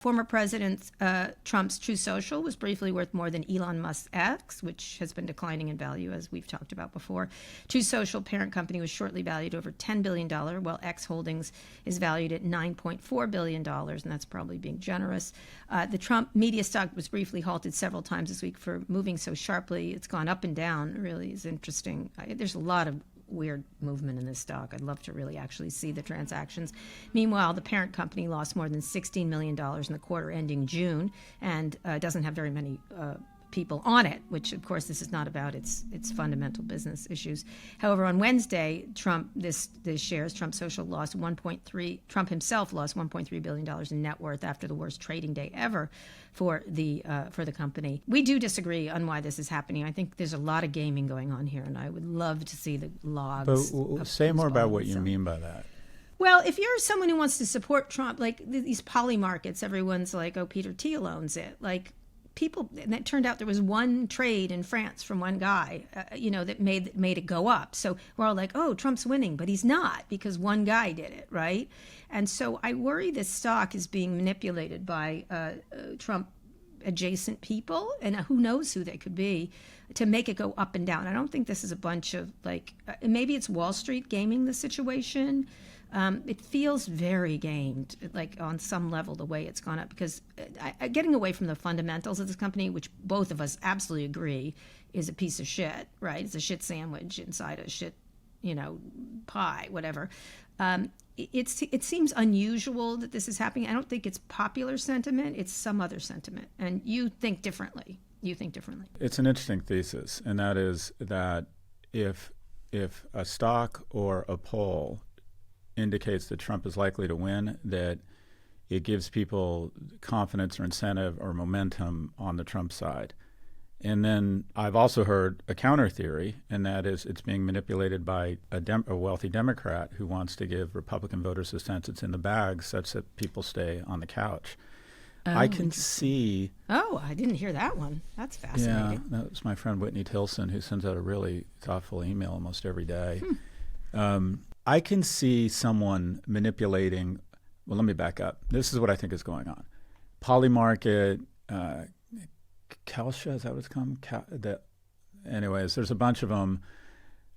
Former President Trump's Truth Social was briefly worth more than Elon Musk's X, which has been declining in value, as we've talked about before. Truth Social parent company was shortly valued over $10 billion, while X Holdings is valued at $9.4 billion, and that's probably being generous. The Trump media stock was briefly halted several times this week for moving so sharply. It's gone up and down. It really is interesting. There's a lot of weird movement in this stock. I'd love to really actually see the transactions. Meanwhile, the parent company lost more than $16 million in the quarter ending June and doesn't have very many people on it, which of course this is not about its fundamental business issues. However, on Wednesday, Trump Social lost Trump himself lost $1.3 billion in net worth after the worst trading day ever for the company. We do disagree on why this is happening. I think there's a lot of gaming going on here, and I would love to see the logs. But say more about what you mean by that. Well, if you're someone who wants to support Trump, like these Polymarkets, everyone's like, oh, Peter Thiel owns it. Like, people, and it turned out there was one trade in France from one guy, that made it go up. So we're all like, oh, Trump's winning, but he's not, because one guy did it, right? And so I worry this stock is being manipulated by Trump adjacent people, and who knows who they could be, to make it go up and down. I don't think this is a bunch of maybe it's Wall Street gaming the situation. It feels very gamed, like on some level, the way it's gone up, because getting away from the fundamentals of this company, which both of us absolutely agree is a piece of shit, right? It's a shit sandwich inside a shit, pie, whatever. It seems unusual that this is happening. I don't think it's popular sentiment. It's some other sentiment. And you think differently. It's an interesting thesis, and that is that if a stock or a poll indicates that Trump is likely to win, that it gives people confidence or incentive or momentum on the Trump side. And then I've also heard a counter theory, and that is it's being manipulated by a wealthy Democrat who wants to give Republican voters a sense it's in the bag such that people stay on the couch. I can see... Oh, I didn't hear that one. That's fascinating. Yeah, that was my friend Whitney Tilson, who sends out a really thoughtful email almost every day. I can see someone manipulating. Well, let me back up. This is what I think is going on. Polymarket, Kalshi, is that what it's called? Anyways, there's a bunch of them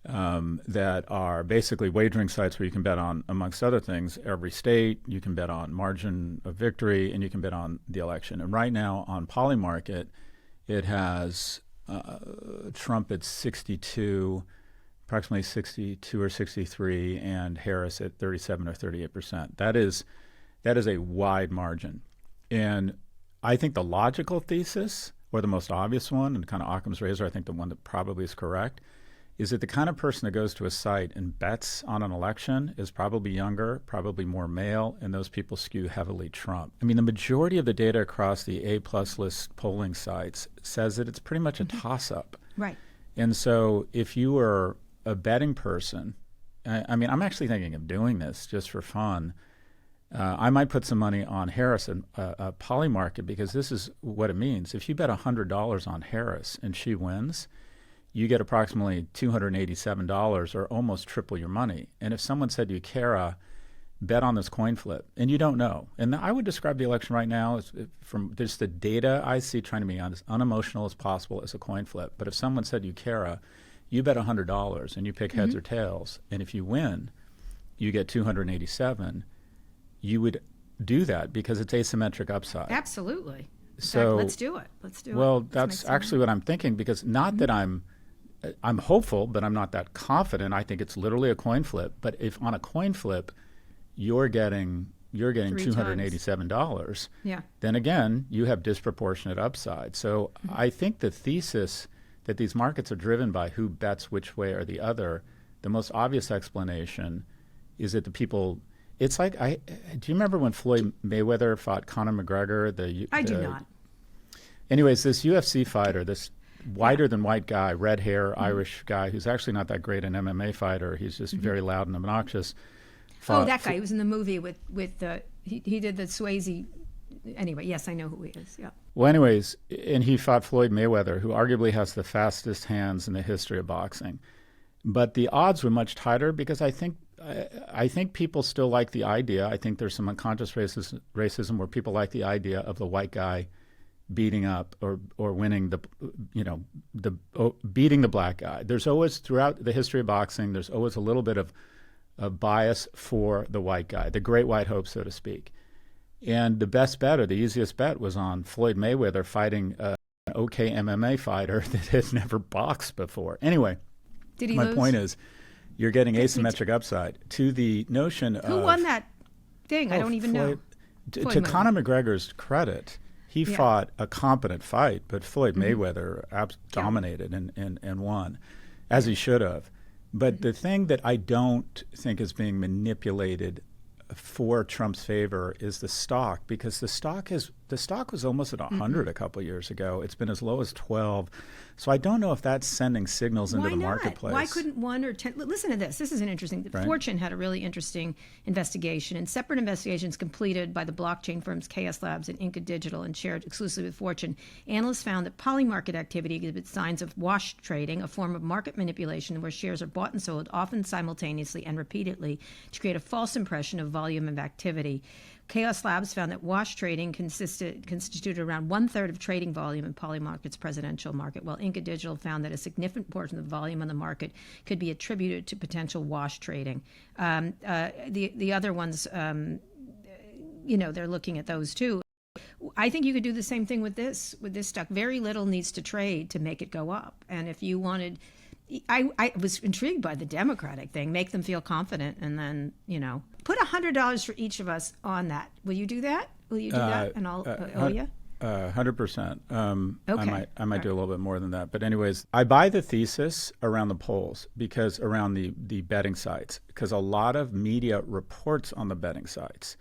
that are basically wagering sites where you can bet on, amongst other things, every state. You can bet on margin of victory, and you can bet on the election. And right now on Polymarket, it has Trump at 62, approximately 62 or 63, and Harris at 37 or 38%. That is a wide margin. And I think the logical thesis, or the most obvious one, and kind of Occam's razor, I think the one that probably is correct, is that the kind of person that goes to a site and bets on an election is probably younger, probably more male, and those people skew heavily Trump. I mean, the majority of the data across the A-plus list polling sites says that it's pretty much a toss-up. Right. And so if you were a betting person, I mean, I'm actually thinking of doing this just for fun. I might put some money on Harris and Polymarket, because this is what it means. If you bet $100 on Harris and she wins, you get approximately $287, or almost triple your money. And if someone said to you, Kara, bet on this coin flip, and you don't know. And I would describe the election right now as, from just the data I see, trying to be as unemotional as possible, as a coin flip. But if someone said to you, Kara, you bet $100 and you pick heads or tails, and if you win, you get $287, you would do that because it's asymmetric upside. Absolutely. So let's do it. Well, that's actually what I'm thinking, because not that I'm hopeful, but I'm not that confident. I think it's literally a coin flip. But if on a coin flip you're getting $287, then again you have disproportionate upside. So I think the thesis that these markets are driven by who bets which way or the other, the most obvious explanation is that the people. It's like, do you remember when Floyd Mayweather fought Conor McGregor? I do not. Anyways, this UFC fighter, this whiter than white guy, red hair, Irish guy, who's actually not that great an MMA fighter. He's just very loud and obnoxious. That guy. He was in the movie with he did the Swayze. Anyway, yes, I know who he is. Yeah. Well, anyways, and he fought Floyd Mayweather, who arguably has the fastest hands in the history of boxing. But the odds were much tighter because I think I think people still like the idea. I think there's some unconscious racism where people like the idea of the white guy beating up or winning beating the black guy. There's always, throughout the history of boxing, there's always a little bit of a bias for the white guy, the great white hope, so to speak. And the best bet, or the easiest bet, was on Floyd Mayweather fighting an okay MMA fighter that has never boxed before. Anyway, Did he my lose? point is, you're getting asymmetric upside to the notion of Who won that thing? I don't even know. To Floyd Conor McGregor's credit, he fought a competent fight, but Floyd Mayweather dominated and won, as he should have. But the thing that I don't think is being manipulated for Trump's favor is the stock, because the stock was almost at 100 a couple of years ago. It's been as low as 12. So I don't know if that's sending signals into the marketplace. Why couldn't 1 or 10? Listen to this. This is an interesting. Right. Fortune had a really interesting investigation, and separate investigations completed by the blockchain firms KS Labs and Inca Digital and shared exclusively with Fortune. Analysts found that polymarket activity exhibits signs of wash trading, a form of market manipulation where shares are bought and sold, often simultaneously and repeatedly, to create a false impression of volume of activity. Chaos Labs found that wash trading constituted around 1/3 of trading volume in Polymarket's presidential market, while Inca Digital found that a significant portion of the volume on the market could be attributed to potential wash trading. The other ones, they're looking at those too. I think you could do the same thing with this stock. Very little needs to trade to make it go up. And if you wanted, I was intrigued by the Democratic thing. Make them feel confident, and then put $100 for each of us on that. Will you do that? Will you do that? And I'll owe you. 100%. Okay. I might do a little bit more than that. But anyways, I buy the thesis around the polls, because around the betting sites, because a lot of media reports on the betting sites.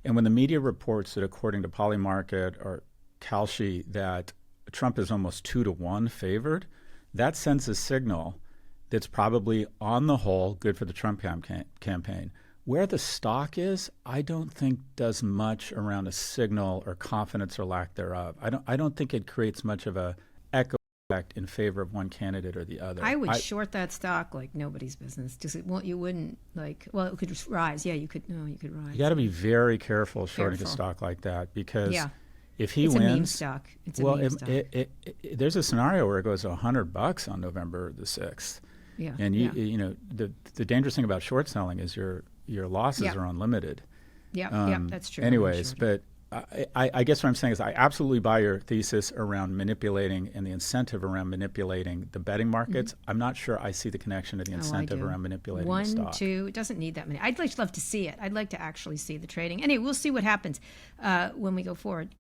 And when the media reports that, according to Polymarket or Kalshi, that Trump is almost 2-1 favored, that sends a signal that's probably, on the whole, good for the Trump campaign. Where the stock is, I don't think does much around a signal or confidence or lack thereof. I don't think it creates much of a echo effect in favor of one candidate or the other. I would short that stock like nobody's business. You wouldn't it could rise. Yeah, you could. No, you could rise. You got to be very careful shorting a stock like that, because if he it's wins, a meme stock. It's a meme stock. There's a scenario where it goes to $100 on November the 6th. Yeah. And the dangerous thing about short selling is your losses are unlimited. Yeah, that's true. Anyways, but I guess what I'm saying is I absolutely buy your thesis around manipulating and the incentive around manipulating the betting markets. I'm not sure I see the connection to the incentive around manipulating the stock. 1, 2, it doesn't need that many. I'd love to see it. I'd like to actually see the trading. Anyway, we'll see what happens when we go forward.